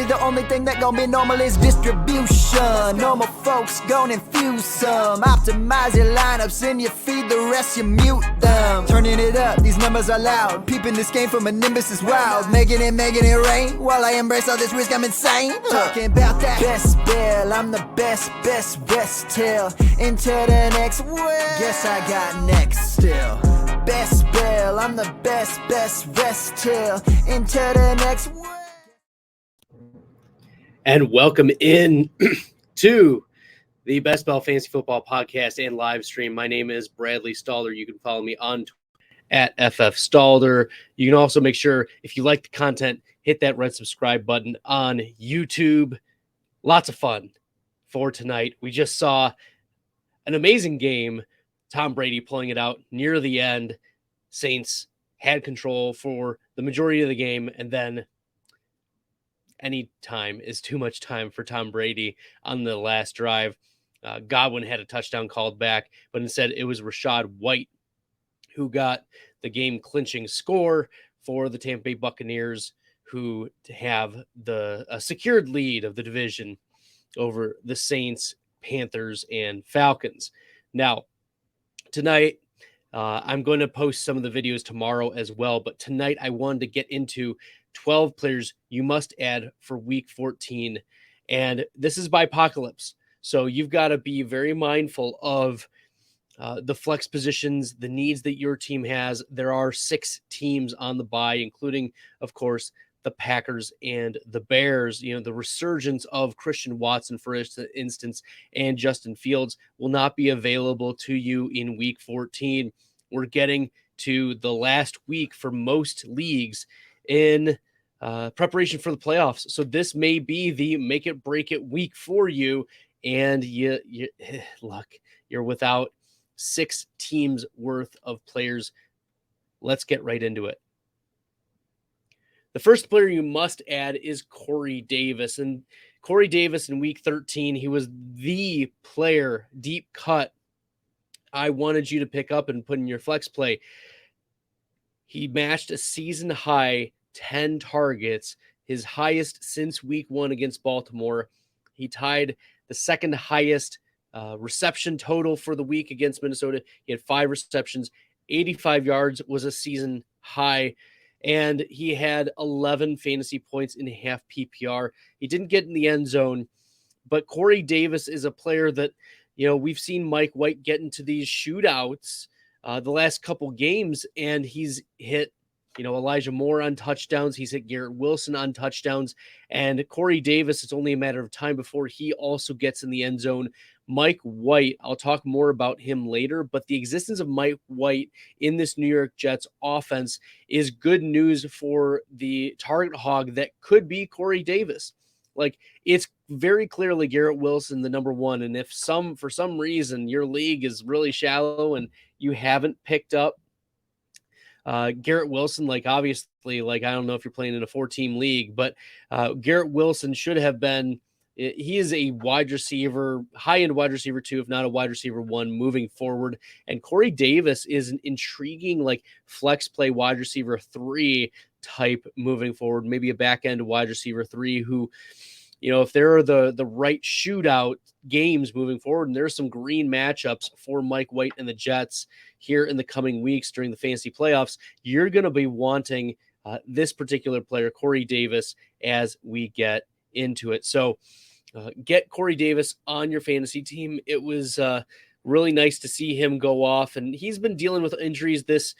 Really the only thing that gon' be normal is distribution. Normal folks gon' infuse some. Optimize your lineups and you feed the rest, you mute them. Turning it up, these numbers are loud. Peeping this game from a nimbus is wild. Making it rain. While I embrace all this risk, I'm insane. Talking about that best bill, I'm the best rest till into the next world. Guess I got next still. Best bill, I'm the best rest till into the next world. And welcome in to the Best Ball Fantasy Football Podcast and live stream. My name is Bradley Stalder. You can follow me on Twitter at FF Stalder. You can also make sure, if you like the content, hit that red subscribe button on YouTube. Lots of fun for tonight. We just saw an amazing game. Tom Brady pulling it out near the end. Saints had control for the majority of the game, and then any time is too much time for Tom Brady on the last drive. Godwin had a touchdown called back, but instead it was Rachaad White who got the game-clinching score for the Tampa Bay Buccaneers, who have the secured lead of the division over the Saints, Panthers, and Falcons. Now, tonight, I'm going to post some of the videos tomorrow as well, but tonight I wanted to get into 12 players you must add for week 14. And this is by Apocalypse. So you've got to be very mindful of the flex positions, the needs that your team has. There are 6 teams on the bye, including, of course, the Packers and the Bears. You know, the resurgence of Christian Watson, for instance, and Justin Fields will not be available to you in week 14. We're getting to the last week for most leagues in preparation for the playoffs. So this may be the make it break it week for you. And you look, you're without 6 teams worth of players. Let's get right into it. The first player you must add is Corey Davis. And Corey Davis in week 13, he was the player, deep cut, I wanted you to pick up and put in your flex play. He matched a season high 10 targets, his highest since week 1 against Baltimore. He tied the second highest reception total for the week against Minnesota. He had 5 receptions, 85 yards was a season high, and he had 11 fantasy points in half PPR. He didn't get in the end zone, but Corey Davis is a player that, you know, we've seen Mike White get into these shootouts the last couple games, and he's hit, you know, Elijah Moore on touchdowns. He's hit Garrett Wilson on touchdowns. And Corey Davis, it's only a matter of time before he also gets in the end zone. Mike White, I'll talk more about him later, but the existence of Mike White in this New York Jets offense is good news for the target hog that could be Corey Davis. Like, it's very clearly Garrett Wilson, the number 1. And if for some reason your league is really shallow and you haven't picked up Garrett Wilson, like, obviously, like, I don't know if you're playing in a 4-team league, but Garrett Wilson should have been, he is a wide receiver, high-end wide receiver 2, if not a wide receiver 1 moving forward. And Corey Davis is an intriguing, like, flex play wide receiver 3 type moving forward, maybe a back-end wide receiver 3 who, you know, if there are the right shootout games moving forward, and there's some green matchups for Mike White and the Jets here in the coming weeks during the fantasy playoffs, you're going to be wanting this particular player, Corey Davis, as we get into it. So get Corey Davis on your fantasy team. It was really nice to see him go off, and he's been dealing with injuries this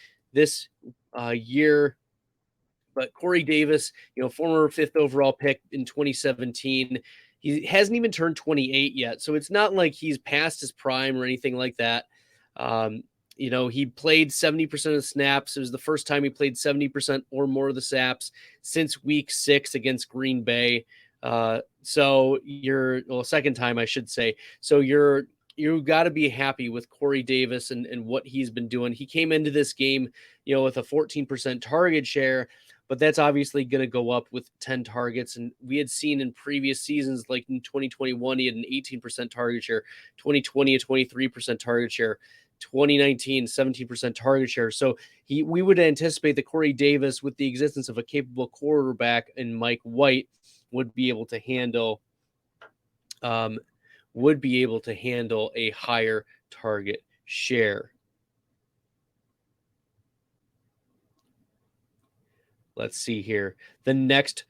year. But Corey Davis, you know, former 5th overall pick in 2017, he hasn't even turned 28 yet. So it's not like he's past his prime or anything like that. You know, he played 70% of the snaps. It was the first time he played 70% or more of the snaps since week 6 against Green Bay. Second time, I should say. So you've got to be happy with Corey Davis and what he's been doing. He came into this game, you know, with a 14% target share, but that's obviously going to go up with 10 targets. And we had seen in previous seasons, like in 2021, he had an 18% target share, 2020, a 23% target share, 2019, 17% target share. So we would anticipate that Corey Davis, with the existence of a capable quarterback in Mike White, would be able to handle a higher target share. Let's see here. The next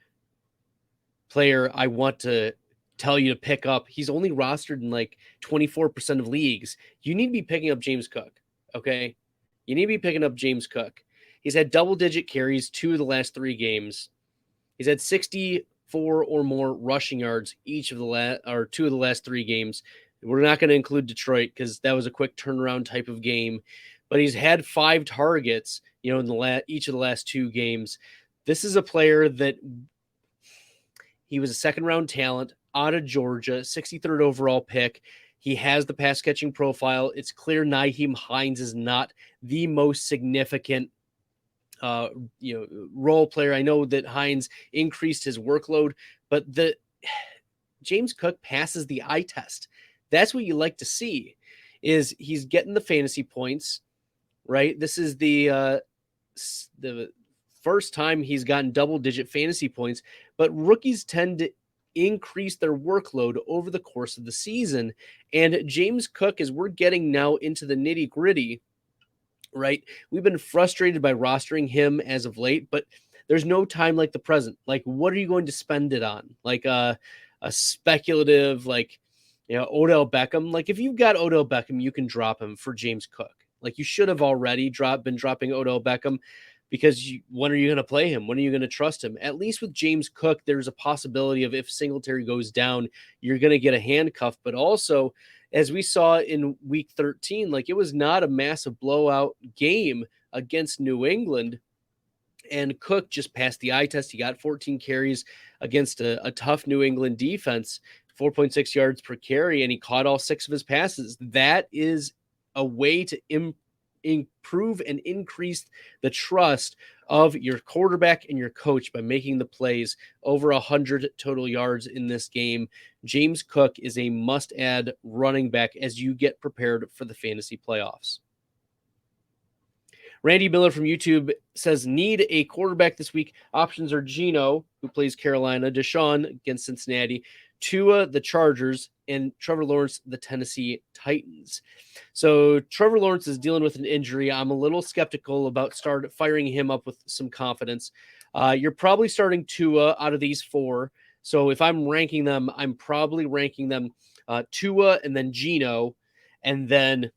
player I want to tell you to pick up, he's only rostered in like 24% of leagues. You need to be picking up James Cook, okay? You need to be picking up James Cook. He's had double-digit carries 2 of the last 3 games. He's had 64 or more rushing yards each of the 2 of the last 3 games. We're not going to include Detroit because that was a quick turnaround type of game. But he's had 5 targets, in each of the last 2 games. This is a player that he was a second-round talent out of Georgia, 63rd overall pick. He has the pass-catching profile. It's clear Nyheim Hines is not the most significant role player. I know that Hines increased his workload, but James Cook passes the eye test. That's what you like to see, is he's getting the fantasy points, right? This is the first time he's gotten double-digit fantasy points, but rookies tend to increase their workload over the course of the season. And James Cook, as we're getting now into the nitty-gritty, right? We've been frustrated by rostering him as of late, but there's no time like the present. Like, what are you going to spend it on? Like a speculative, Odell Beckham. Like, if you've got Odell Beckham, you can drop him for James Cook. Like, you should have already been dropping Odell Beckham, because when are you going to play him? When are you going to trust him? At least with James Cook, there's a possibility of, if Singletary goes down, you're going to get a handcuff. But also, as we saw in week 13, it was not a massive blowout game against New England. And Cook just passed the eye test. He got 14 carries against a tough New England defense, 4.6 yards per carry, and he caught all 6 of his passes. That is a way to improve and increase the trust of your quarterback and your coach by making the plays. Over 100 total yards in this game. James Cook is a must-add running back as you get prepared for the fantasy playoffs. Randy Miller from YouTube says, need a quarterback this week. Options are Geno, who plays Carolina, Deshaun against Cincinnati, Tua, the Chargers, and Trevor Lawrence, the Tennessee Titans. So Trevor Lawrence is dealing with an injury. I'm a little skeptical about firing him up with some confidence. You're probably starting Tua out of these 4. So if I'm ranking them, I'm probably ranking them Tua and then Geno, and then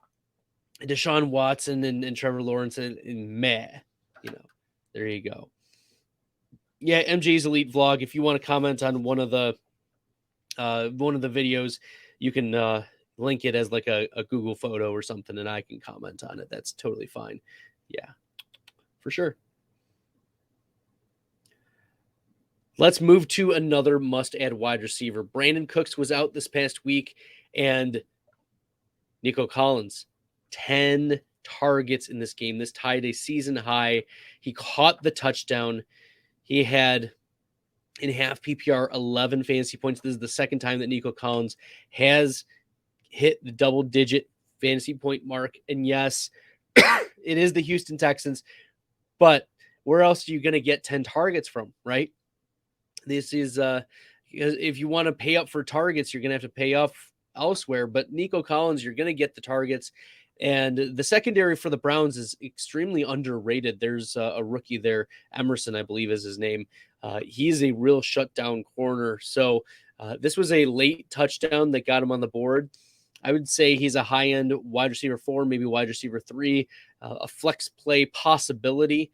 Deshaun Watson and Trevor Lawrence and meh. There you go. Yeah, MJ's Elite Vlog. If you want to comment on one of the videos, you can link it as like a Google photo or something, and I can comment on it. That's totally fine. Yeah, for sure. Let's move to another must-add wide receiver. Brandon Cooks was out this past week, and Nico Collins, 10 targets in this game. This tied a season high. He caught the touchdown. He had, in half PPR, 11 fantasy points. This is the second time that Nico Collins has hit the double-digit fantasy point mark. And yes, it is the Houston Texans, but where else are you going to get 10 targets from, right? This is, if you want to pay up for targets, you're going to have to pay up elsewhere. But Nico Collins, you're going to get the targets. And the secondary for the Browns is extremely underrated. There's a rookie there, Emerson, I believe is his name. He's a real shutdown corner. So this was a late touchdown that got him on the board. I would say he's a high-end wide receiver 4, maybe wide receiver 3, a flex play possibility.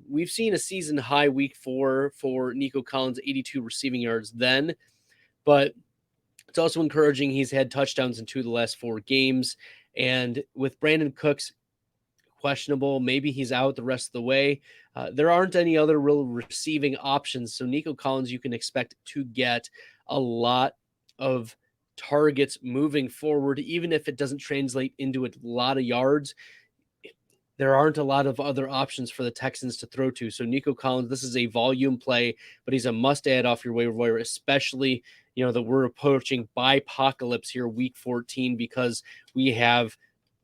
We've seen a season high week 4 for Nico Collins, 82 receiving yards then, but it's also encouraging. He's had touchdowns in 2 of the last 4 games. And with Brandon Cooks questionable, maybe he's out the rest of the way. There aren't any other real receiving options. So Nico Collins, you can expect to get a lot of targets moving forward, even if it doesn't translate into a lot of yards. There aren't a lot of other options for the Texans to throw to. So Nico Collins, this is a volume play, but he's a must-add off your waiver wire, especially, that we're approaching bye-apocalypse here, week 14, because we have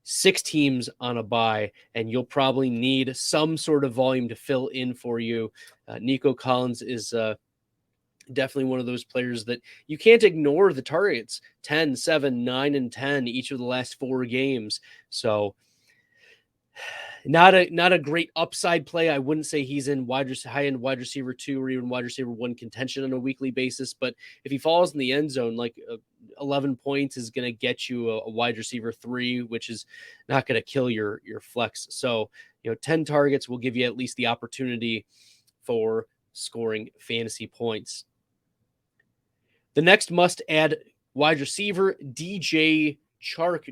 6 teams on a bye, and you'll probably need some sort of volume to fill in for you. Nico Collins is Definitely one of those players that you can't ignore the targets. 10, 7, 9, and 10 each of the last 4 games. So not a great upside play. I wouldn't say he's in high end wide receiver 2 or even wide receiver 1 contention on a weekly basis. But if he falls in the end zone, like 11 points is going to get you a wide receiver 3, which is not going to kill your flex. So 10 targets will give you at least the opportunity for scoring fantasy points. The next must-add wide receiver, DJ Chark.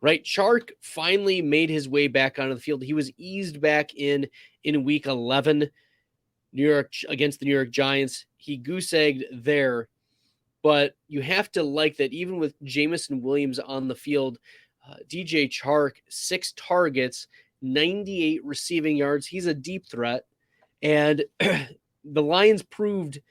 Right? Chark finally made his way back onto the field. He was eased back in week 11 against the New York Giants. He goose-egged there. But you have to like that even with Jameson Williams on the field, DJ Chark, 6 targets, 98 receiving yards. He's a deep threat. And the Lions proved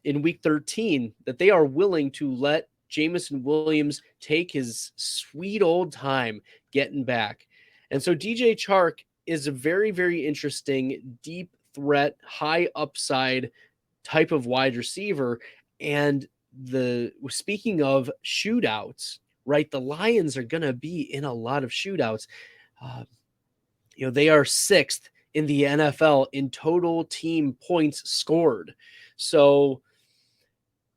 in week 13 that they are willing to let Jameson Williams take his sweet old time getting back. And so DJ Chark is a very, very interesting deep threat, high upside type of wide receiver. And speaking of shootouts, right, the Lions are going to be in a lot of shootouts. They are 6th in the NFL in total team points scored. So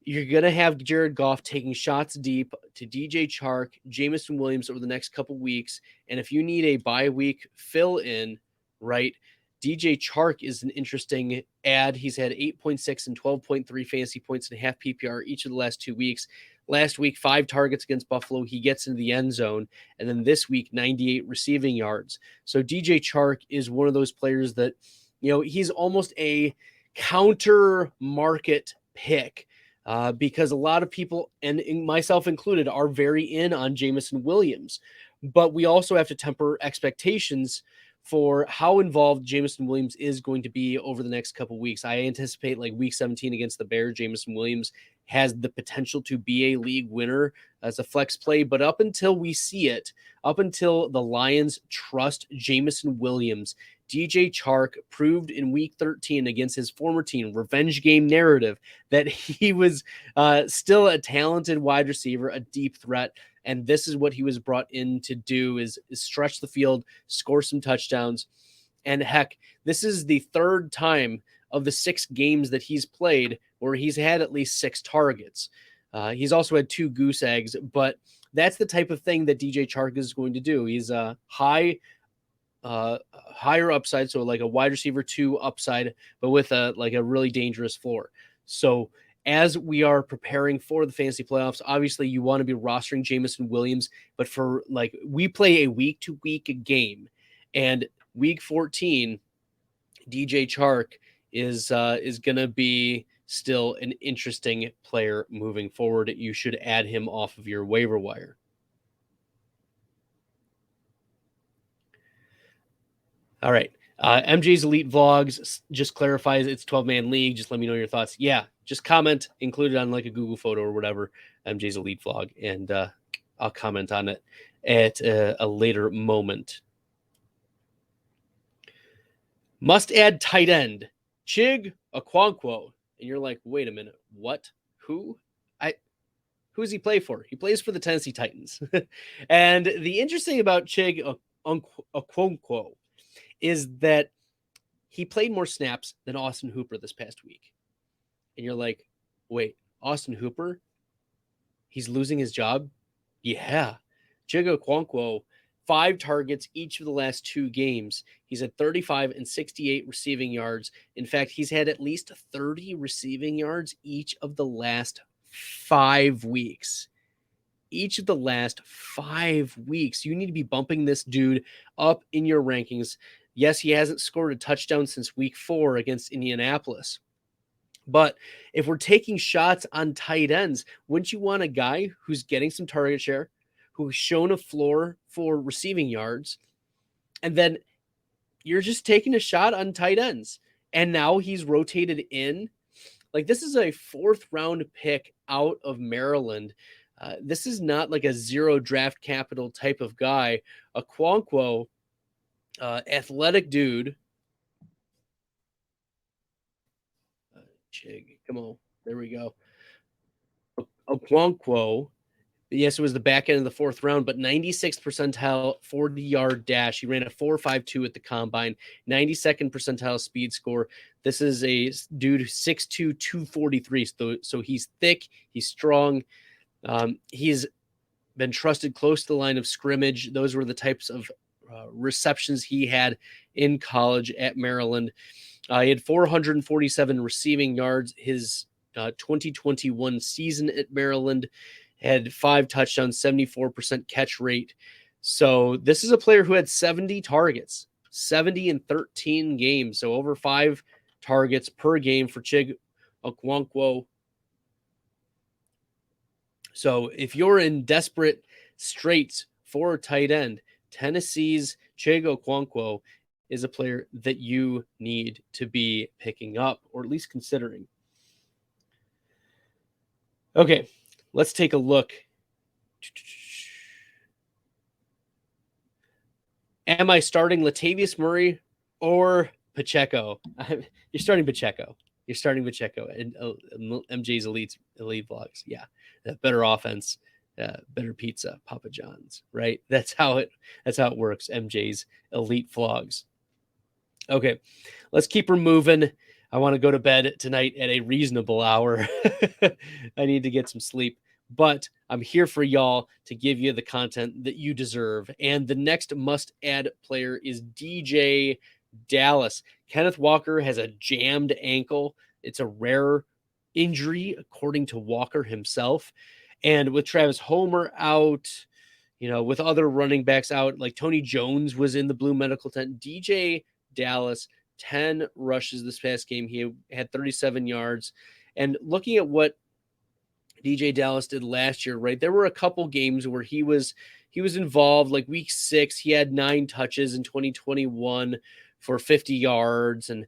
you're going to have Jared Goff taking shots deep to DJ Chark, Jameson Williams over the next couple weeks. And if you need a bye week fill in, right, DJ Chark is an interesting add. He's had 8.6 and 12.3 fantasy points and half PPR each of the last 2 weeks. Last week, 5 targets against Buffalo. He gets into the end zone. And then this week, 98 receiving yards. So DJ Chark is one of those players that, he's almost a counter market pick. Because a lot of people, and myself included, are very in on Jameson Williams. But we also have to temper expectations for how involved Jameson Williams is going to be over the next couple weeks. I anticipate like week 17 against the Bears, Jameson Williams has the potential to be a league winner as a flex play. But up until we see it, up until the Lions trust Jameson Williams, DJ Chark proved in week 13 against his former team, revenge game narrative, that he was still a talented wide receiver, a deep threat. And this is what he was brought in to do is stretch the field, score some touchdowns. And heck, this is the 3rd time of the 6 games that he's played where he's had at least 6 targets. He's also had 2 goose eggs, but that's the type of thing that DJ Chark is going to do. He's a higher upside, so like a wide receiver 2 upside, but with a really dangerous floor. So as we are preparing for the fantasy playoffs, obviously you want to be rostering Jameson Williams, but for we play a week to week game, and week 14, DJ Chark is going to be still an interesting player moving forward. You should add him off of your waiver wire. All right. MJ's Elite Vlogs just clarifies it's 12-man league. Just let me know your thoughts. Yeah, just comment, include it on like a Google photo or whatever, MJ's Elite Vlog, and I'll comment on it at a later moment. Must add tight end, Chig Okonkwo. And you're like, wait a minute, what? Who? Who does he play for? He plays for the Tennessee Titans. And the interesting about Chig Okonkwo is that he played more snaps than Austin Hooper this past week. And you're like, wait, Austin Hooper? He's losing his job? Yeah. Chig Okonkwo, 5 targets each of the last 2 games. He's at 35 and 68 receiving yards. In fact, he's had at least 30 receiving yards each of the last 5 weeks. Each of the last 5 weeks. You need to be bumping this dude up in your rankings. Yes, he hasn't scored a touchdown since week 4 against Indianapolis. But if we're taking shots on tight ends, wouldn't you want a guy who's getting some target share, who's shown a floor for receiving yards, and then you're just taking a shot on tight ends? And now he's rotated in. Like, this is a 4th round pick out of Maryland. This is not like a 0 draft capital type of guy. Okonkwo, athletic dude. Chig. Come on. There we go. Okonkwo. Yes, it was the back end of the fourth round, but 96th percentile 40-yard dash. He ran a 4.52 at the combine, 92nd percentile speed score. This is a dude 6'2", 243. So he's thick, he's strong. He's been trusted close to the line of scrimmage. Those were the types of receptions he had in college at Maryland. He had 447 receiving yards. His 2021 season at Maryland had 5 touchdowns, 74% catch rate. So this is a player who had 70 targets, 70 in 13 games. So over 5 targets per game for Chig Okonkwo. So if you're in desperate straits for a tight end, Tennessee's Chig Okonkwo is a player that you need to be picking up, or at least considering. Okay, let's take a look. Am I starting Latavius Murray or Pacheco? You're starting Pacheco. You're starting Pacheco and MJ's elite vlogs. Yeah, better offense, better pizza, Papa John's. Right? That's how it works. MJ's elite vlogs. Okay, let's keep her moving. I want to go to bed tonight at a reasonable hour. I need to get some sleep, but I'm here for y'all to give you the content that you deserve. And the next must-add player is DJ Dallas. Kenneth Walker has a jammed ankle. It's a rare injury, according to Walker himself. And with Travis Homer out, with other running backs out, like Tony Jones was in the blue medical tent, DJ Dallas, 10 rushes this past game. He had 37 yards. And looking at what DJ Dallas did last year, right, there were a couple games where he was involved, like week 6, he had 9 touches in 2021 for 50 yards. And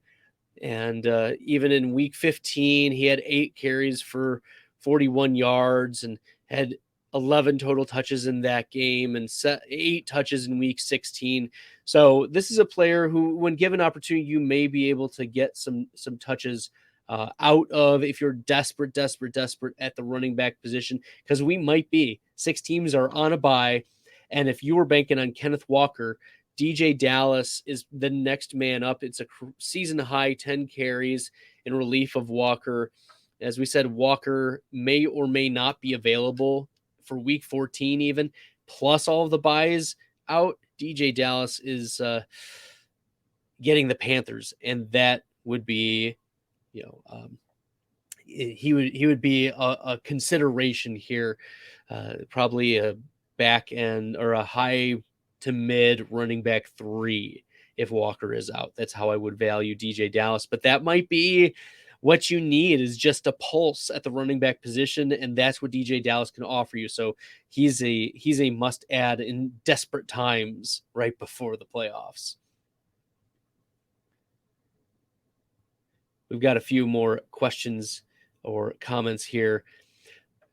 even in week 15, he had 8 carries for 41 yards and had 11 total touches in that game and 8 touches in week 16. So this is a player who, when given opportunity, you may be able to get some touches out of if you're desperate at the running back position, because we might be. 6 teams are on a bye, and if you were banking on Kenneth Walker, DJ Dallas is the next man up. It's a season high 10 carries in relief of Walker. As we said, Walker may or may not be available for week 14 even, plus all of the buys out. DJ Dallas is getting the Panthers, and that would be, he would be a consideration here, probably a back end or a high to mid running back 3 if Walker is out. That's how I would value DJ Dallas, but that might be what you need, is just a pulse at the running back position, and that's what DJ Dallas can offer you. So he's a must add in desperate times right before the playoffs. We've got a few more questions or comments here.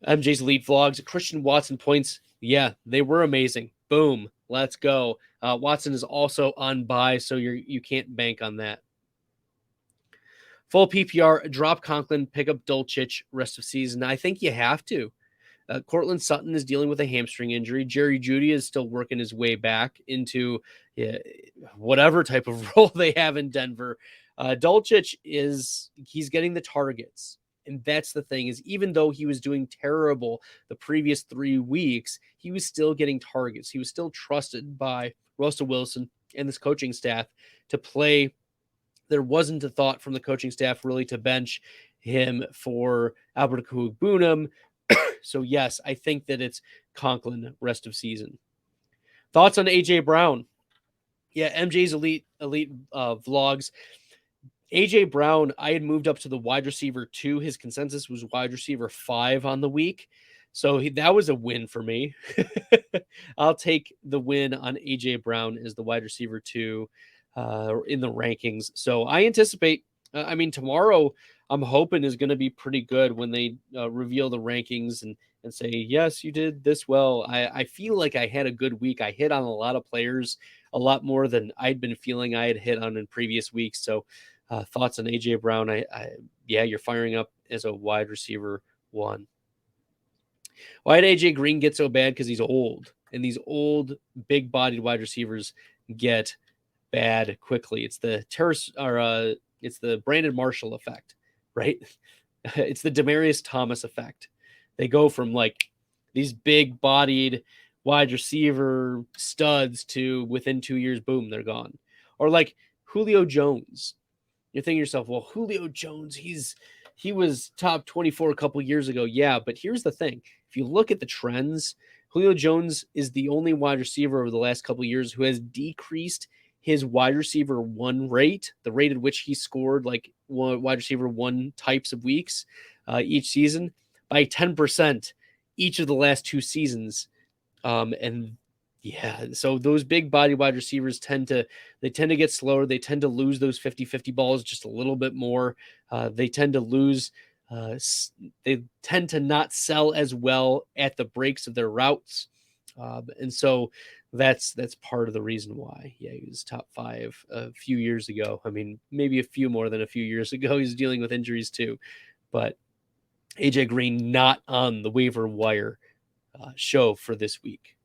MJ's Elite Vlogs, Christian Watson points. Yeah, they were amazing. Boom. Let's go. Watson is also on bye, so you can't bank on that. Full PPR, drop Conklin, pick up Dulcich rest of season. I think you have to. Cortland Sutton is dealing with a hamstring injury. Jerry Jeudy is still working his way back into whatever type of role they have in Denver. Dulcich he's getting the targets. And that's the thing, is even though he was doing terrible the previous 3 weeks, he was still getting targets. He was still trusted by Russell Wilson and this coaching staff to play. There wasn't a thought from the coaching staff really to bench him for Albert Kugbunam. So yes, I think that it's Conklin rest of season. Thoughts on AJ Brown? Yeah, MJ's elite vlogs. AJ Brown, I had moved up to the wide receiver 2. His consensus was wide receiver 5 on the week. So that was a win for me. I'll take the win on AJ Brown as the wide receiver 2 in the rankings. So I anticipate, tomorrow I'm hoping is going to be pretty good when they reveal the rankings and say, yes, you did this well. I feel like I had a good week. I hit on a lot of players, a lot more than I'd been feeling I had hit on in previous weeks. So Thoughts on A.J. Brown? Yeah, you're firing up as a wide receiver 1. Why did A.J. Green get so bad? Because he's old, and these old, big-bodied wide receivers get bad quickly. It's the it's the Brandon Marshall effect, right? It's the Demaryius Thomas effect. They go from like these big-bodied wide receiver studs to within 2 years, boom, they're gone. Or like Julio Jones. You're thinking to yourself, well, Julio Jones, he was top 24 a couple years ago. Yeah, but here's the thing. If you look at the trends, Julio Jones is the only wide receiver over the last couple of years who has decreased his wide receiver 1 rate, the rate at which he scored like wide receiver 1 types of weeks each season, by 10% each of the last 2 seasons. And yeah, so those big body wide receivers tend to get slower. They tend to lose those 50-50 balls just a little bit more. They tend to lose. They tend to not sell as well at the breaks of their routes. And so that's part of the reason why. Yeah, he was top 5 a few years ago. I mean, maybe a few more than a few years ago. He's dealing with injuries too. But AJ Green not on the waiver wire show for this week.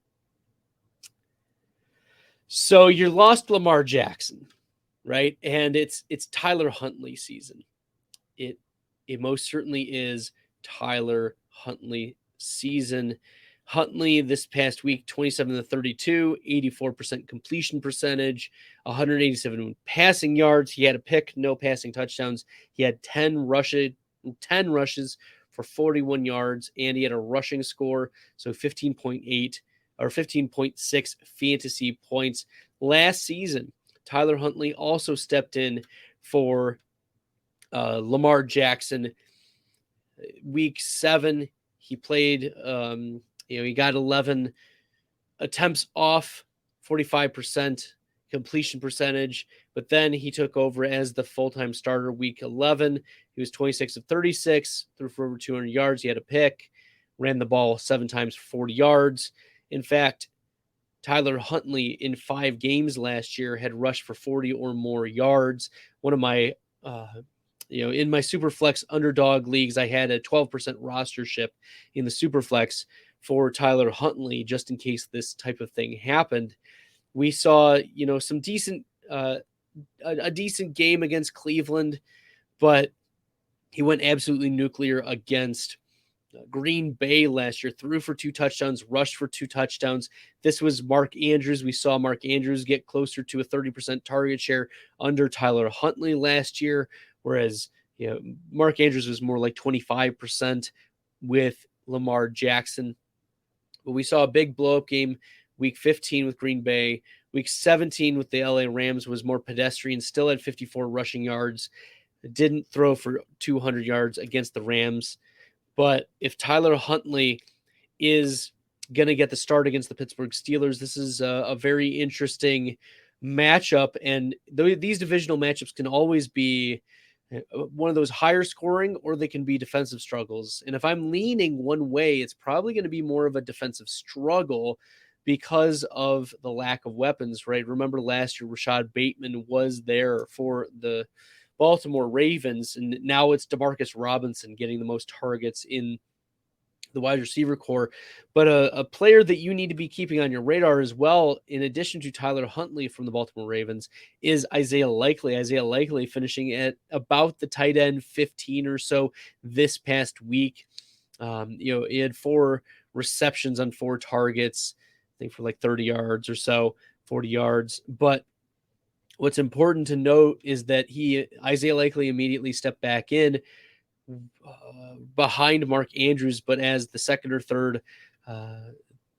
So you lost Lamar Jackson, right? And it's Tyler Huntley season. It most certainly is Tyler Huntley season. Huntley this past week, 27-32, 84% completion percentage, 187 passing yards. He had a pick, no passing touchdowns. He had 10 rushes for 41 yards, and he had a rushing score, so 15.8 or 15.6 fantasy points. Last season, Tyler Huntley also stepped in for Lamar Jackson. Week 7, he played, he got 11 attempts off, 45% completion percentage, but then he took over as the full-time starter week 11. He was 26-36, threw for over 200 yards. He had a pick, ran the ball 7 times for 40 yards. In fact, Tyler Huntley in 5 games last year had rushed for 40 or more yards. One of my, in my Superflex underdog leagues, I had a 12% rostership in the Superflex for Tyler Huntley, just in case this type of thing happened. We saw, some decent, a decent game against Cleveland, but he went absolutely nuclear against Green Bay last year, threw for 2 touchdowns, rushed for 2 touchdowns. This was Mark Andrews. We saw Mark Andrews get closer to a 30% target share under Tyler Huntley last year, whereas Mark Andrews was more like 25% with Lamar Jackson. But we saw a big blow-up game week 15 with Green Bay. Week 17 with the LA Rams was more pedestrian, still had 54 rushing yards. Didn't throw for 200 yards against the Rams. But if Tyler Huntley is going to get the start against the Pittsburgh Steelers, this is a very interesting matchup. And these divisional matchups can always be one of those higher scoring, or they can be defensive struggles. And if I'm leaning one way, it's probably going to be more of a defensive struggle because of the lack of weapons, right? Remember last year, Rashad Bateman was there for the Baltimore Ravens, and now it's Demarcus Robinson getting the most targets in the wide receiver core. But a player that you need to be keeping on your radar as well, in addition to Tyler Huntley from the Baltimore Ravens, is Isaiah Likely. Isaiah Likely finishing at about the tight end 15 or so this past week. He had 4 receptions on 4 targets, I think for like 30 yards or so, 40 yards. But what's important to note is that Isaiah Likely immediately stepped back in behind Mark Andrews, but as the second or third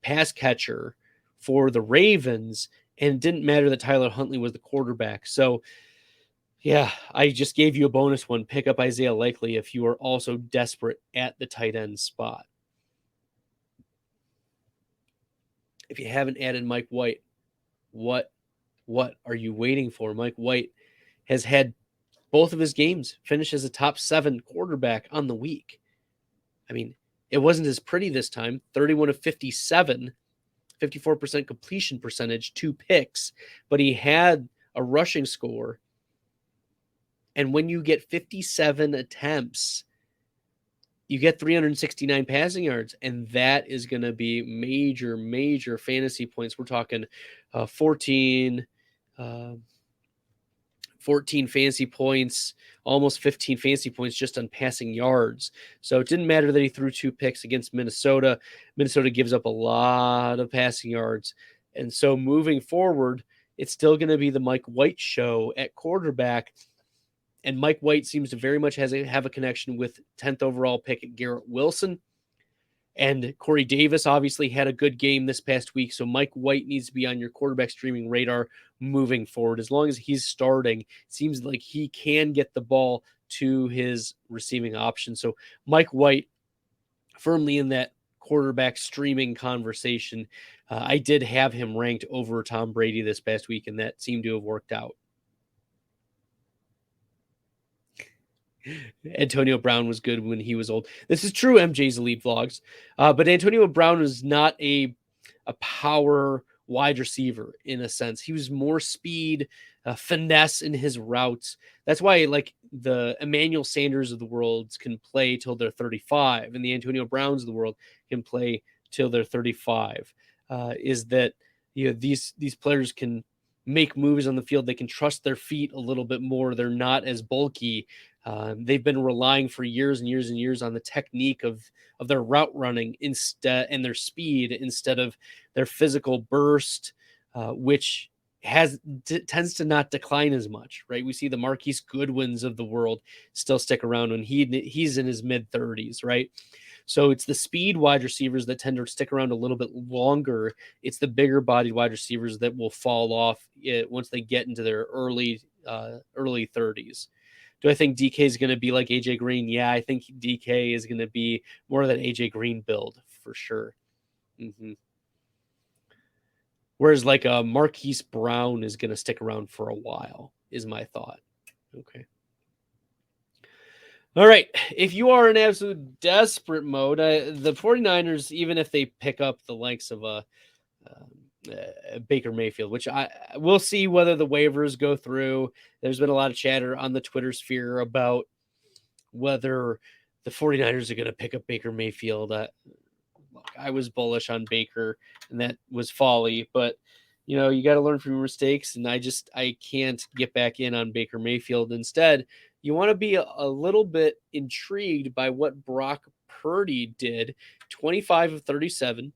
pass catcher for the Ravens, and it didn't matter that Tyler Huntley was the quarterback. So, yeah, I just gave you a bonus one. Pick up Isaiah Likely if you are also desperate at the tight end spot. If you haven't added Mike White, what are you waiting for? Mike White has had both of his games finish as a top 7 quarterback on the week. I mean, it wasn't as pretty this time. 31 of 57, 54% completion percentage, 2 picks, but he had a rushing score And when you get 57 attempts, you get 369 passing yards, and that is going to be major, major fantasy points. We're talking 14 fantasy points, almost 15 fantasy points just on passing yards. So it didn't matter that he threw 2 picks against Minnesota. Minnesota gives up a lot of passing yards. And so moving forward, it's still going to be the Mike White show at quarterback. And Mike White seems to very much have a connection with 10th overall pick Garrett Wilson. And Corey Davis obviously had a good game this past week. So Mike White needs to be on your quarterback streaming radar moving forward. As long as he's starting, it seems like he can get the ball to his receiving option. So Mike White firmly in that quarterback streaming conversation. I did have him ranked over Tom Brady this past week, and that seemed to have worked out. Antonio Brown was good when he was old. This is true, MJ's Elite Vlogs. But Antonio Brown is not a power wide receiver in a sense. He was more speed, finesse in his routes. That's why like the Emmanuel Sanders of the world can play till they're 35, and the Antonio Browns of the world can play till they're 35. Is that these players can make moves on the field. They can trust their feet a little bit more. They're not as bulky. They've been relying for years and years and years on the technique of their route running instead and their speed instead of their physical burst, which tends to not decline as much, right? We see the Marquise Goodwins of the world still stick around when he's in his mid 30s, right? So it's the speed wide receivers that tend to stick around a little bit longer. It's the bigger bodied wide receivers that will fall off once they get into their early 30s. Do I think DK is going to be like AJ Green? Yeah, I think DK is going to be more of that AJ Green build for sure. Mm-hmm. Whereas like a Marquise Brown is going to stick around for a while, is my thought. Okay. All right. If you are in absolute desperate mode, the 49ers, even if they pick up the likes of Baker Mayfield, which we'll see whether the waivers go through. There's been a lot of chatter on the Twitter sphere about whether the 49ers are going to pick up Baker Mayfield. Look, I was bullish on Baker, and that was folly, but you got to learn from your mistakes, and I can't get back in on Baker Mayfield. Instead, you want to be a little bit intrigued by what Brock Purdy did. 25 of 37,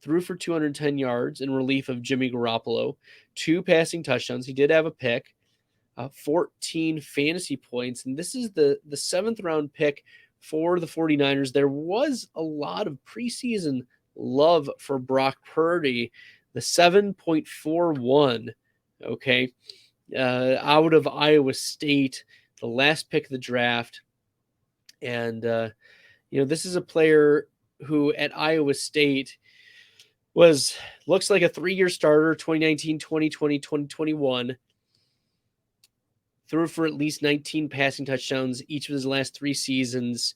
threw for 210 yards in relief of Jimmy Garoppolo, 2 passing touchdowns. He did have a pick, 14 fantasy points, and this is the 7th round pick for the 49ers. There was a lot of preseason love for Brock Purdy. The 7.41, okay, out of Iowa State, the last pick of the draft. And, this is a player who at Iowa State looks like a 3-year starter, 2019, 2020, 2021. Threw for at least 19 passing touchdowns each of his last 3 seasons.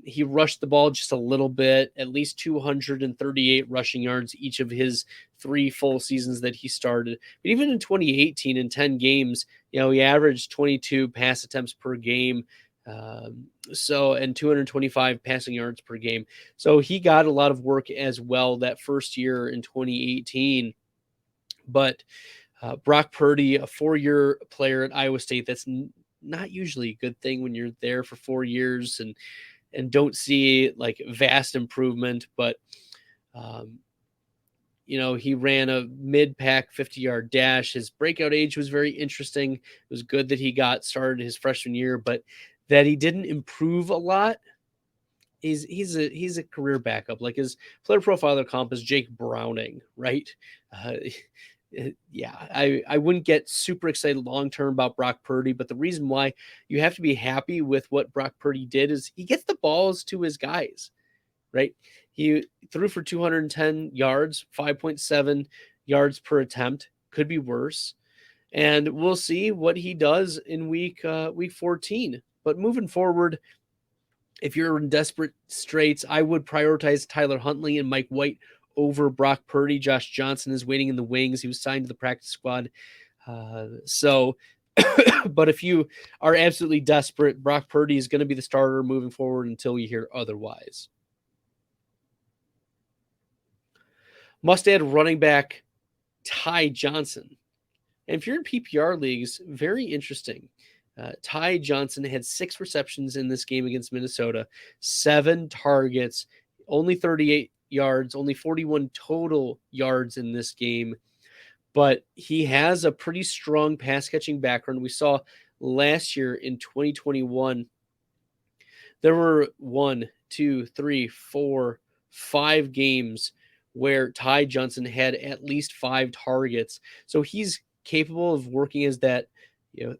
He rushed the ball just a little bit, at least 238 rushing yards each of his 3 full seasons that he started. But even in 2018, in 10 games, he averaged 22 pass attempts per game. And 225 passing yards per game. So he got a lot of work as well that first year in 2018. But Brock Purdy, a 4-year player at Iowa State, that's not usually a good thing when you're there for 4 years and don't see like vast improvement. But, he ran a mid-pack 50-yard dash. His breakout age was very interesting. It was good that he got started his freshman year, but that he didn't improve a lot. He's a career backup. Like his player profiler comp is Jake Browning, right? I wouldn't get super excited long-term about Brock Purdy, but the reason why you have to be happy with what Brock Purdy did is he gets the balls to his guys, right? He threw for 210 yards, 5.7 yards per attempt. Could be worse. And we'll see what he does in week 14. But moving forward, if you're in desperate straits, I would prioritize Tyler Huntley and Mike White over Brock Purdy. Josh Johnson is waiting in the wings. He was signed to the practice squad. So But if you are absolutely desperate, Brock Purdy is going to be the starter moving forward until we hear otherwise. Must add running back Ty Johnson. And if you're in PPR leagues, very interesting. Ty Johnson had 6 receptions in this game against Minnesota, 7 targets, only 38 yards, only 41 total yards in this game. But he has a pretty strong pass catching background. We saw last year in 2021, there were 1, 2, 3, 4, 5 games where Ty Johnson had at least 5 targets. So he's capable of working as that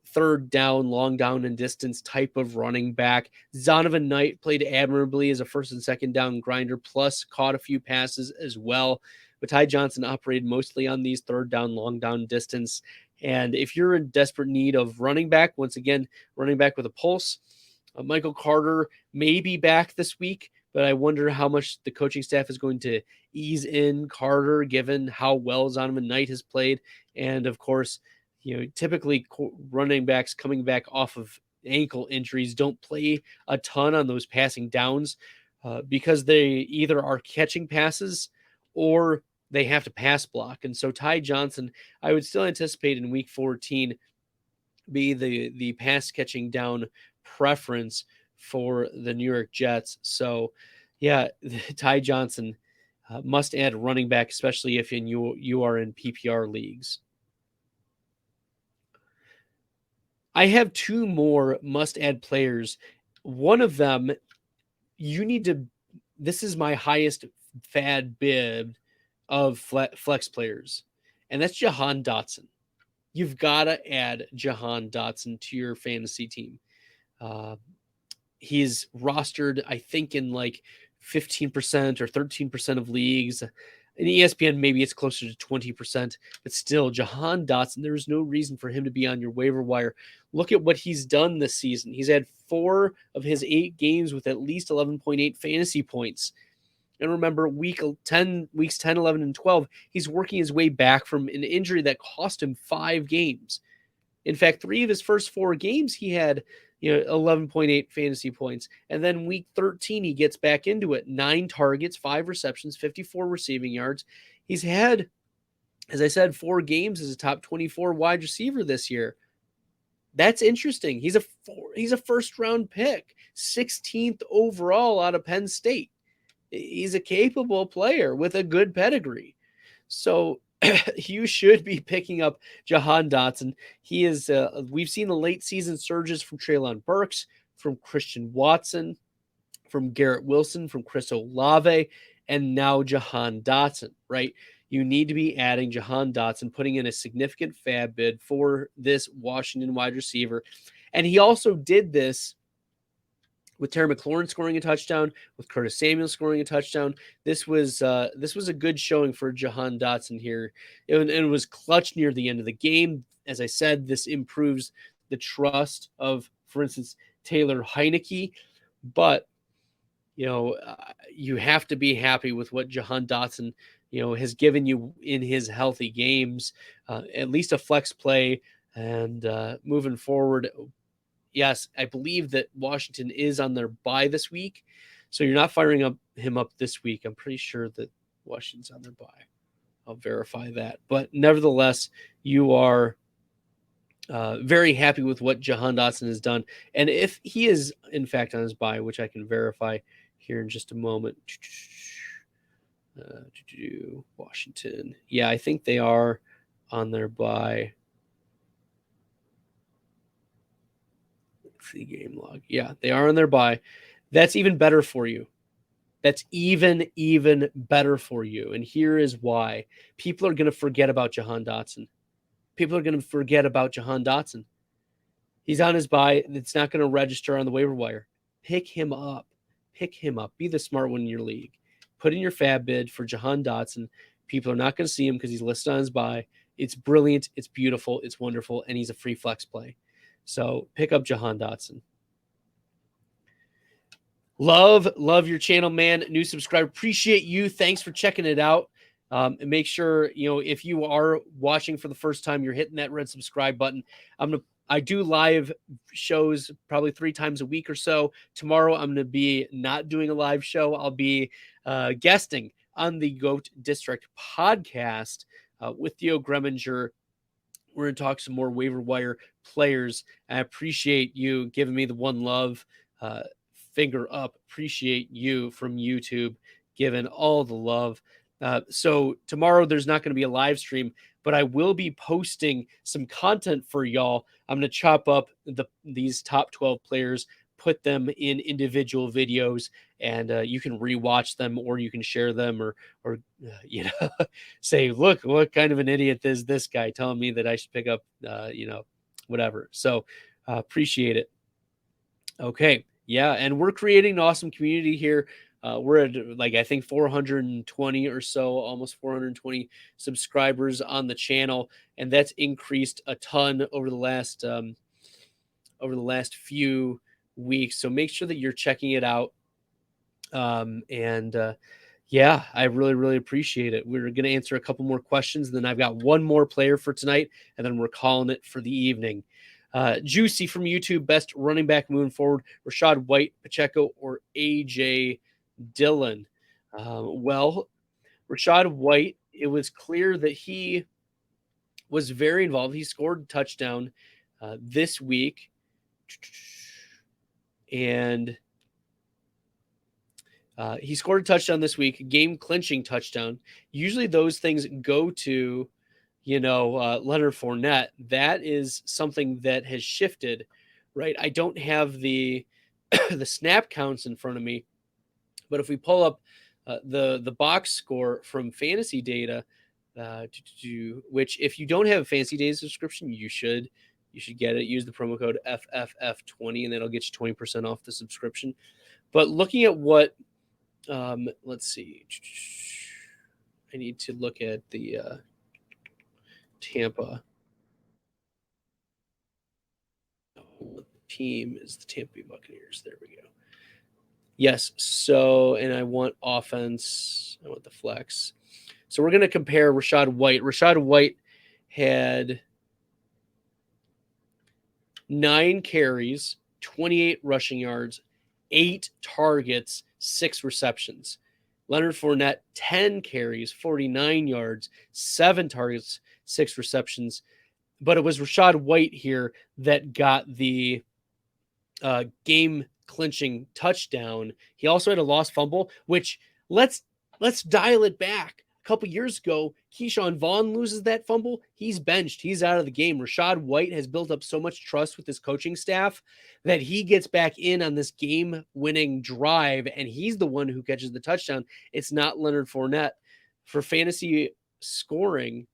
third down, long down and distance type of running back. Zonovan Knight played admirably as a first and second down grinder, plus caught a few passes as well. But Ty Johnson operated mostly on these third down, long down distance. And if you're in desperate need of running back, once again, running back with a pulse, Michael Carter may be back this week, but I wonder how much the coaching staff is going to ease in Carter, given how well Zonovan Knight has played. And of course, typically running backs coming back off of ankle injuries don't play a ton on those passing downs because they either are catching passes or they have to pass block. And so Ty Johnson, I would still anticipate in week 14 be the pass catching down preference for the New York Jets. So yeah, Ty Johnson must add running back, especially if you are in PPR leagues. I have 2 more must-add players. One of them, this is my highest fad bid of flex players, and that's Jahan Dotson. You've got to add Jahan Dotson to your fantasy team. He's rostered, I think, in like 15% or 13% of leagues. In ESPN, maybe it's closer to 20%, but still, Jahan Dotson, there's no reason for him to be on your waiver wire. Look at what he's done this season. He's had 4 of his 8 games with at least 11.8 fantasy points. And remember, weeks 10, 11, and 12, he's working his way back from an injury that cost him 5 games. In fact, 3 of his first 4 games, he had 11.8 fantasy points. And then week 13, he gets back into it. 9 targets, 5 receptions, 54 receiving yards. He's had, as I said, 4 games as a top 24 wide receiver this year. That's interesting. He's a first round pick, 16th overall out of Penn State. He's a capable player with a good pedigree. So you should be picking up Jahan Dotson. He is, we've seen the late season surges from Treylon Burks, from Christian Watson, from Garrett Wilson, from Chris Olave, and now Jahan Dotson, right? You need to be adding Jahan Dotson, putting in a significant fab bid for this Washington wide receiver. And he also did this with Terry McLaurin scoring a touchdown, with Curtis Samuel scoring a touchdown. This was a good showing for Jahan Dotson here. It was clutch near the end of the game. As I said, this improves the trust of, for instance, Taylor Heineke. But, you have to be happy with what Jahan Dotson, has given you in his healthy games, at least a flex play. And moving forward, yes, I believe that Washington is on their bye this week. So you're not firing him up this week. I'm pretty sure that Washington's on their bye. I'll verify that. But nevertheless, you are very happy with what Jahan Dotson has done. And if he is, in fact, on his bye, which I can verify here in just a moment. Washington. Yeah, I think they are on their bye. The game log. Yeah, they are on their bye. That's even better for you. That's even better for you. And here is why. People are going to forget about Jahan Dotson. He's on his bye. It's not going to register on the waiver wire. Pick him up. Be the smart one in your league. Put in your fab bid for Jahan Dotson. People are not going to see him because he's listed on his bye. It's brilliant. It's beautiful. It's wonderful. And he's a free flex play. So pick up Jahan Dotson. Love your channel, man. New subscriber. Appreciate you. Thanks for checking it out. And make sure, if you are watching for the first time, you're hitting that red subscribe button. I'm going to I do live shows probably 3 times a week or so. Tomorrow, I'm going to be not doing a live show. I'll be guesting on the GOAT District podcast with Theo Greminger. We're going to talk some more waiver wire players. I appreciate you giving me the one love, finger up. Appreciate you from YouTube giving all the love. So tomorrow there's not going to be a live stream, but I will be posting some content for y'all. I'm going to chop up these top 12 players, put them in individual videos, and you can rewatch them, or you can share them, or say, look, what kind of an idiot is this guy telling me that I should pick up, whatever. So appreciate it. Okay. Yeah. And we're creating an awesome community here. We're at I think 420 or so, almost 420 subscribers on the channel. And that's increased a ton over the last few weeks. So make sure that you're checking it out. Yeah, I really, really appreciate it. We're going to answer a couple more questions. Then I've got one more player for tonight, and then we're calling it for the evening. Juicy from YouTube, best running back moving forward, Rachaad White, Pacheco, or A.J. Dillon? Well, Rachaad White, it was clear that he was very involved. He scored a touchdown this week. And he scored a touchdown this week, game-clinching touchdown. Usually those things go to, Leonard Fournette. That is something that has shifted, right? I don't have the the snap counts in front of me, but if we pull up the box score from Fantasy Data, which if you don't have a Fantasy Data subscription, you should get it. Use the promo code FFF20, and that'll get you 20% off the subscription. But looking at what, let's see, I need to look at the Tampa. What team is the Tampa Bay Buccaneers? There we go. Yes. So, and I want offense. I want the flex. So we're going to compare Rachaad White. Rachaad White had 9 carries, 28 rushing yards, 8 targets, 6 receptions. Leonard Fournette, 10 carries, 49 yards, 7 targets, 6 receptions. But it was Rachaad White here that got the game-clinching touchdown. He also had a lost fumble, which let's dial it back. A couple years ago, Keyshawn Vaughn loses that fumble. He's benched. He's out of the game. Rachaad White has built up so much trust with his coaching staff that he gets back in on this game-winning drive, and he's the one who catches the touchdown. It's not Leonard Fournette. For fantasy scoring,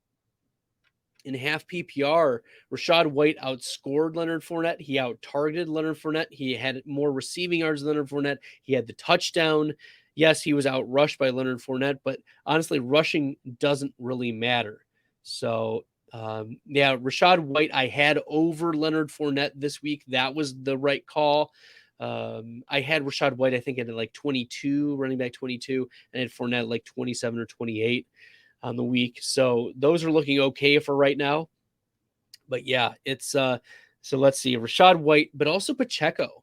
in half PPR, Rachaad White outscored Leonard Fournette. He out-targeted Leonard Fournette. He had more receiving yards than Leonard Fournette. He had the touchdown. Yes, he was outrushed by Leonard Fournette, but honestly, rushing doesn't really matter. So, Rachaad White I had over Leonard Fournette this week. That was the right call. I had Rachaad White, I think, at like 22, running back 22, and I had Fournette at like 27 or 28 on the week. So those are looking okay for right now. But yeah, it's so let's see, Rachaad White, but also Pacheco.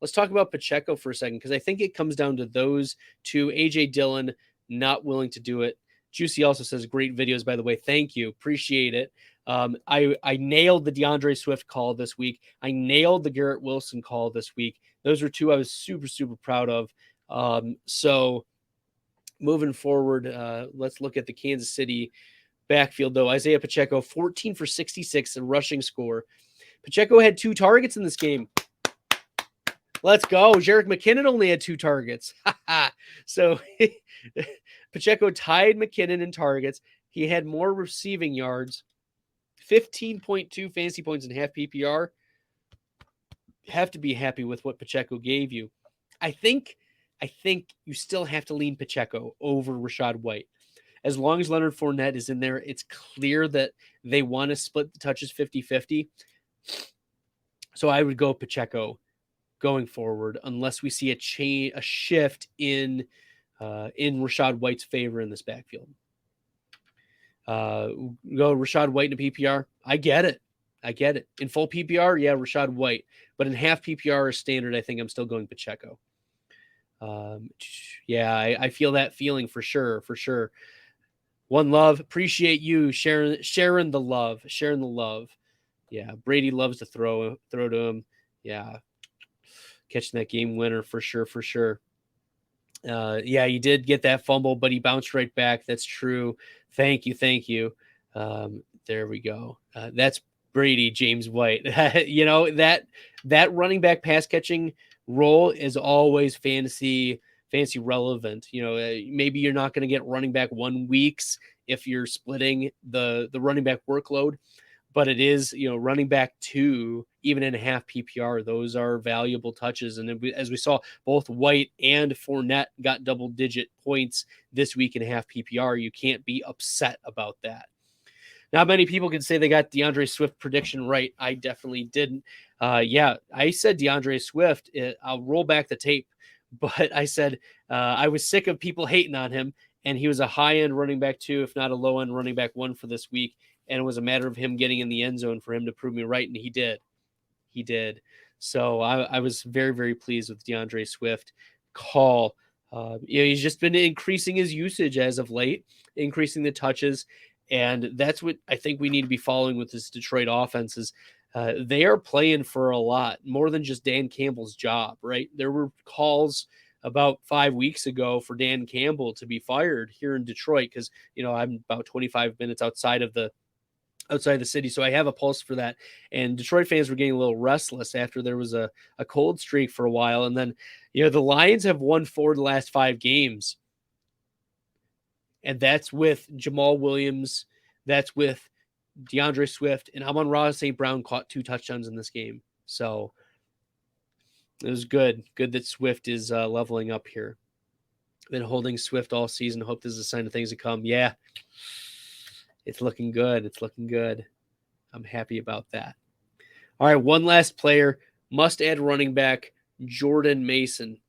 Let's talk about Pacheco for a second, because I think it comes down to those two. A.J. Dillon not willing to do it. Juicy also says, great videos, by the way. Thank you. Appreciate it. I nailed the DeAndre Swift call this week. I nailed the Garrett Wilson call this week. Those were two I was super, super proud of. So moving forward, let's look at the Kansas City backfield, though. Isaiah Pacheco, 14 for 66, a rushing score. Pacheco had 2 targets in this game. Let's go. Jerick McKinnon only had 2 targets. So Pacheco tied McKinnon in targets. He had more receiving yards, 15.2 fantasy points in half PPR. Have to be happy with what Pacheco gave you. I think you still have to lean Pacheco over Rachaad White. As long as Leonard Fournette is in there, it's clear that they want to split the touches 50-50. So I would go Pacheco going forward, unless we see a shift in Rachaad White's favor in this backfield. Go Rachaad White in a PPR. I get it. I get it. In full PPR, yeah, Rashad White. But in half PPR or standard, I think I'm still going Pacheco. Yeah, I feel that feeling for sure, for sure. One Love, appreciate you sharing the love. Yeah, Brady loves to throw to him. Yeah, catching that game winner for sure, for sure. Yeah, he did get that fumble, but he bounced right back. That's true. Thank you. There we go. That's Brady, James White. that running back pass catching role is always fantasy relevant. Maybe you're not going to get running back 1 weeks if you're splitting the running back workload, but it is, running back 2, even in a half PPR, those are valuable touches. And as we saw, both White and Fournette got double-digit points this week in half PPR. You can't be upset about that. Not many people can say they got DeAndre Swift prediction right. I definitely didn't. Yeah, I said DeAndre Swift. I'll roll back the tape, but I said I was sick of people hating on him, and he was a high-end running back 2, if not a low-end running back 1 for this week. And it was a matter of him getting in the end zone for him to prove me right, and he did. He did. So I was very, very pleased with DeAndre Swift call. He's just been increasing his usage as of late, increasing the touches, and that's what I think we need to be following with this Detroit offense is they are playing for a lot, more than just Dan Campbell's job, right? There were calls about 5 weeks ago for Dan Campbell to be fired here in Detroit because, I'm about 25 minutes outside of the city. So I have a pulse for that. And Detroit fans were getting a little restless after there was a cold streak for a while. And then, the Lions have won 4 of the last 5 games. And that's with Jamal Williams. That's with DeAndre Swift. And Amon-Ra St. Brown caught 2 touchdowns in this game. So it was good. Good that Swift is leveling up here. Been holding Swift all season. Hope this is a sign of things to come. Yeah. It's looking good. I'm happy about that. All right, one last player. Must-add running back, Jordan Mason.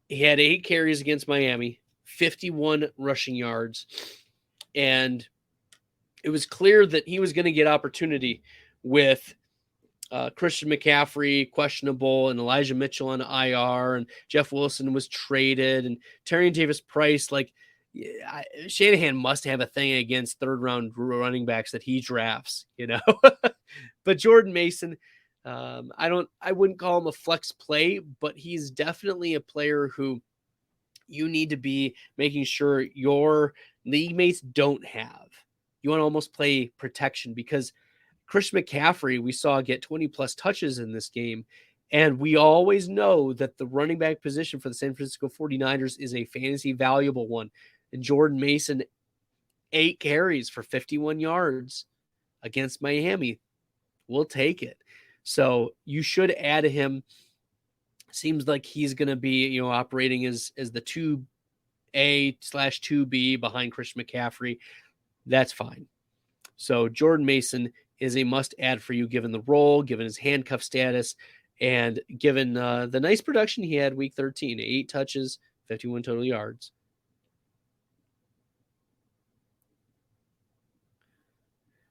He had 8 carries against Miami, 51 rushing yards, and it was clear that he was going to get opportunity with Christian McCaffrey, questionable, and Elijah Mitchell on IR, and Jeff Wilson was traded, and Tyrion Davis-Price, Shanahan must have a thing against third-round running backs that he drafts, But Jordan Mason, I wouldn't call him a flex play, but he's definitely a player who you need to be making sure your league mates don't have. You want to almost play protection because Christian McCaffrey, we saw get 20-plus touches in this game, and we always know that the running back position for the San Francisco 49ers is a fantasy valuable one. And Jordan Mason, 8 carries for 51 yards against Miami. We'll take it. So you should add him. Seems like he's going to be, operating as the 2A/2B behind Christian McCaffrey. That's fine. So Jordan Mason is a must-add for you given the role, given his handcuff status, and given the nice production he had week 13. 8 touches, 51 total yards.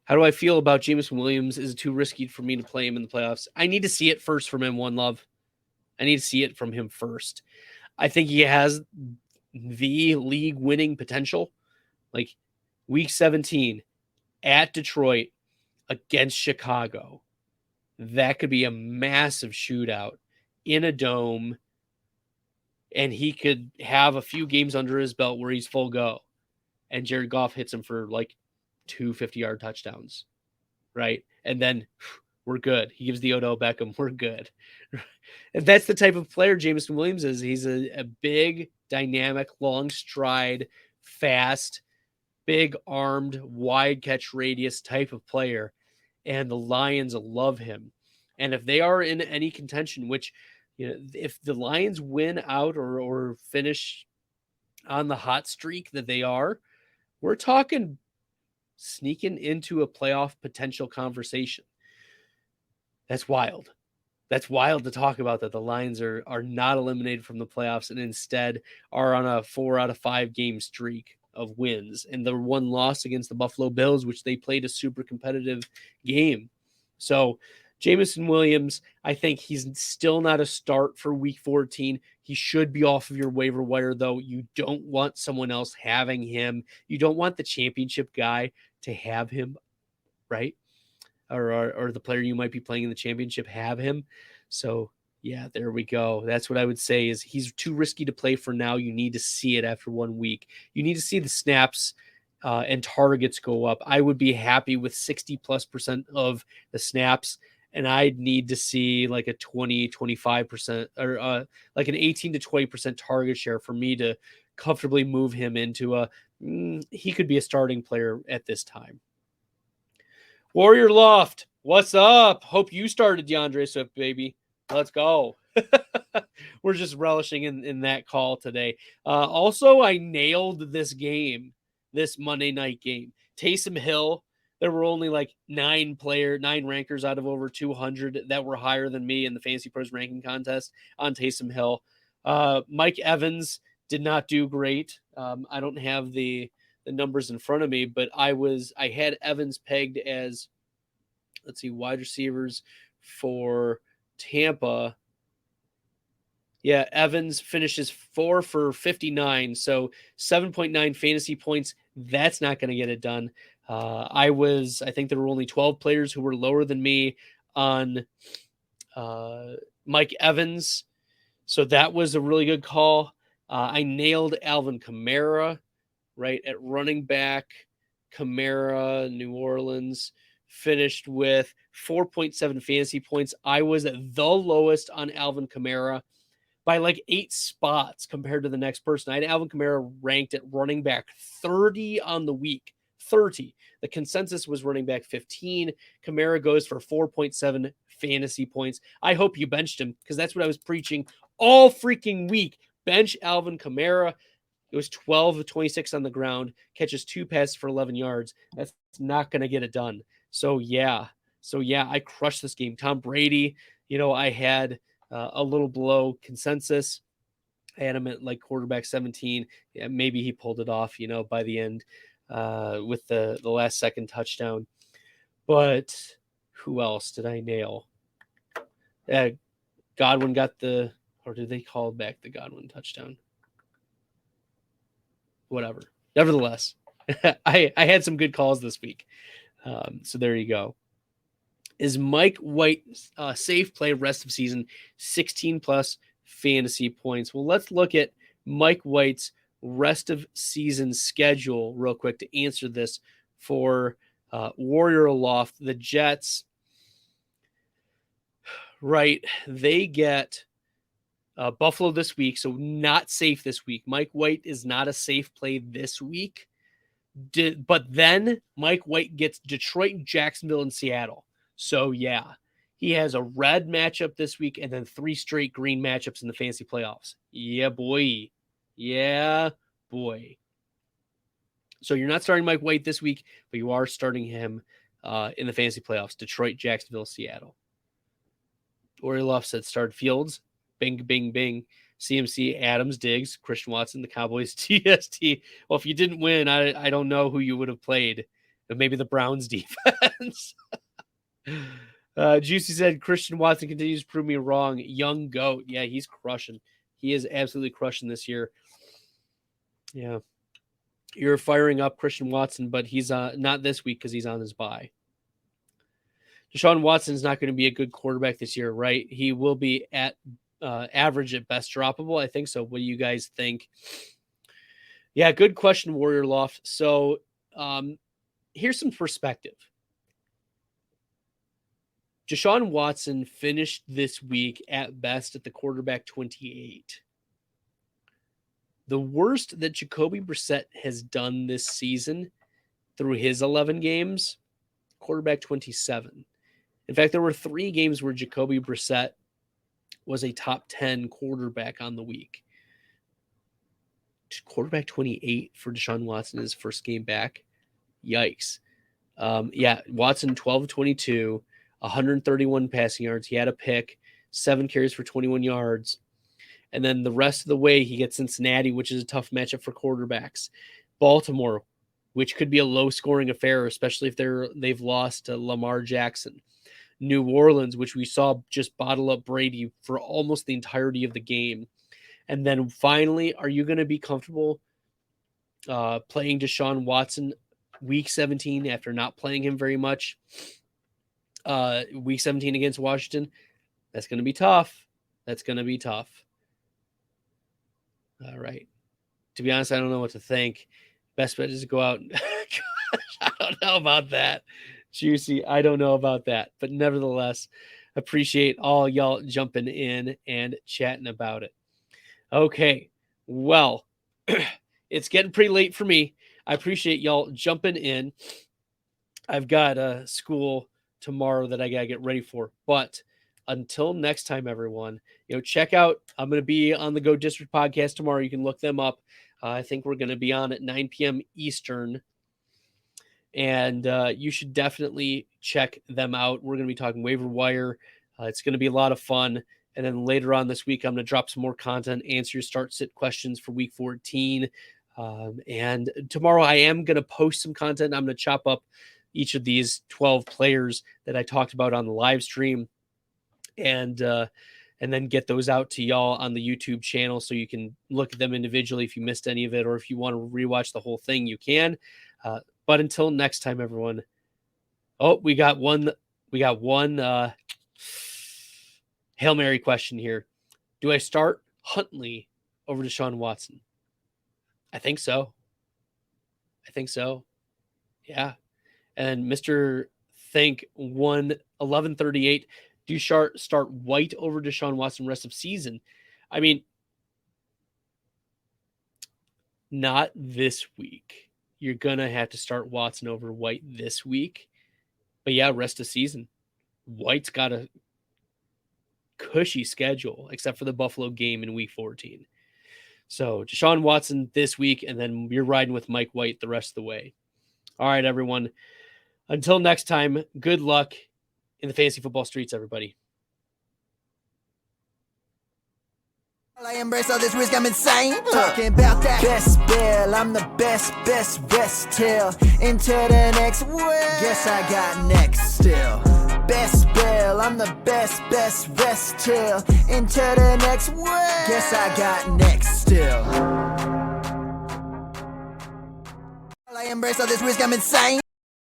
How do I feel about Jameson Williams? Is it too risky for me to play him in the playoffs? I need to see it first from him, One Love. I need to see it from him first. I think he has the league-winning potential. Like week 17 at Detroit against Chicago. That could be a massive shootout in a dome, and he could have a few games under his belt where he's full go, and Jared Goff hits him for 2 50-yard touchdowns, right? And then we're good. He gives the Odell Beckham, we're good. And that's the type of player Jameson Williams is. He's a big, dynamic, long stride, fast, big-armed, wide catch radius type of player. And the Lions love him. And if they are in any contention, which, if the Lions win out or finish on the hot streak that they are, we're talking sneaking into a playoff potential conversation. That's wild. That's wild to talk about, that the Lions are not eliminated from the playoffs and instead are on a 4 out of 5 game streak of wins, and the one loss against the Buffalo Bills, which they played a super competitive game. So Jameson Williams, I think he's still not a start for week 14. He should be off of your waiver wire, though. You don't want someone else having him. You don't want the championship guy to have him, right? Or the player you might be playing in the championship have him. So yeah, there we go. That's what I would say is he's too risky to play for now. You need to see it after 1 week. You need to see the snaps and targets go up. I would be happy with 60+% of the snaps, and I'd need to see like a 20-25% or like an 18 to 20% target share for me to comfortably move him into he could be a starting player at this time. Warrior Loft, what's up? Hope you started DeAndre Swift, baby. Let's go. We're just relishing in that call today. Also, I nailed this game, this Monday night game. Taysom Hill, there were only like 9 rankers out of over 200 that were higher than me in the Fantasy Pros ranking contest on Taysom Hill. Mike Evans did not do great. I don't have the numbers in front of me, but I had Evans pegged as, wide receivers for Tampa. Yeah, Evans finishes 4 for 59, so 7.9 fantasy points. That's not going to get it done. I think there were only 12 players who were lower than me on Mike Evans, so that was a really good call. I nailed Alvin Kamara, right, at running back. Kamara, New Orleans, finished with 4.7 fantasy points. I was the lowest on Alvin Kamara by like 8 spots compared to the next person. I had Alvin Kamara ranked at running back 30 on the week. 30. The consensus was running back 15. Kamara goes for 4.7 fantasy points. I hope you benched him because that's what I was preaching all freaking week. Bench Alvin Kamara. It was 12 of 26 on the ground, catches 2 passes for 11 yards. That's not going to get it done. So yeah, I crushed this game. Tom Brady, I had a little below consensus. I had him at like quarterback 17. Yeah, maybe he pulled it off, by the end with the last second touchdown. But who else did I nail? Godwin got or did they call back the Godwin touchdown? Whatever. Nevertheless, I had some good calls this week. So there you go. Is Mike White safe play rest of season, 16+ fantasy points? Well, let's look at Mike White's rest of season schedule real quick to answer this for Warrior Loft. The Jets, right, they get Buffalo this week, so not safe this week. Mike White is not a safe play this week. But then Mike White gets Detroit, Jacksonville, and Seattle. So, yeah, he has a red matchup this week and then 3 straight green matchups in the fantasy playoffs. Yeah, boy. Yeah, boy. So you're not starting Mike White this week, but you are starting him in the fantasy playoffs. Detroit, Jacksonville, Seattle. Orioles said start Fields. Bing, bing, bing. CMC, Adams, Diggs, Christian Watson, the Cowboys, TST. Well, if you didn't win, I don't know who you would have played. But maybe the Browns defense. Juicy said Christian Watson continues to prove me wrong. Young GOAT. Yeah, he's crushing. He is absolutely crushing this year. Yeah. You're firing up Christian Watson, but he's not this week because he's on his bye. Deshaun Watson is not going to be a good quarterback this year, right? He will be at average at best droppable. I think so. What do you guys think? Yeah, good question, Warrior Loft. So here's some perspective. Deshaun Watson finished this week at best at the quarterback 28. The worst that Jacoby Brissett has done this season through his 11 games, quarterback 27. In fact, there were 3 games where Jacoby Brissett was a top 10 quarterback on the week. Quarterback 28 for Deshaun Watson his first game back. Yikes. Watson 12 of 22, 131 passing yards. He had a pick, 7 carries for 21 yards. And then the rest of the way, he gets Cincinnati, which is a tough matchup for quarterbacks. Baltimore, which could be a low-scoring affair, especially if they've lost Lamar Jackson. New Orleans, which we saw just bottle up Brady for almost the entirety of the game. And then finally, are you going to be comfortable playing Deshaun Watson week 17 after not playing him very much? Week 17 against Washington, that's going to be tough. That's going to be tough. All right. To be honest, I don't know what to think. Best bet is to go out. I don't know about that. Juicy. I don't know about that. But nevertheless, appreciate all y'all jumping in and chatting about it. Okay. Well, it's getting pretty late for me. I appreciate y'all jumping in. I've got school tomorrow that I got to get ready for. But until next time, everyone, check out, I'm going to be on the Go District podcast tomorrow. You can look them up. I think we're going to be on at 9 p.m. Eastern. And you should definitely check them out. We're going to be talking waiver wire. It's going to be a lot of fun. And then later on this week, I'm going to drop some more content, answer your start-sit questions for week 14. And tomorrow I am going to post some content. I'm going to chop up each of these 12 players that I talked about on the live stream and then get those out to y'all on the YouTube channel so you can look at them individually if you missed any of it, or if you want to rewatch the whole thing, you can. But until next time, everyone. Oh, we got one Hail Mary question here. Do I start Huntley over Deshaun Watson? I think so. Yeah. And Mr. Think 1138. Do you start White over Deshaun Watson rest of season? I mean, not this week. You're going to have to start Watson over White this week. But yeah, rest of season. White's got a cushy schedule, except for the Buffalo game in week 14. So Deshaun Watson this week, and then you're riding with Mike White the rest of the way. All right, everyone. Until next time, good luck in the fantasy football streets, everybody. I embrace all this risk, I'm insane. Talking about that best bill, I'm the best rest till into the next world. Guess I got next still. Best bill, I'm the best rest till into the next world. Guess I got next still. I embrace all this risk, I'm insane.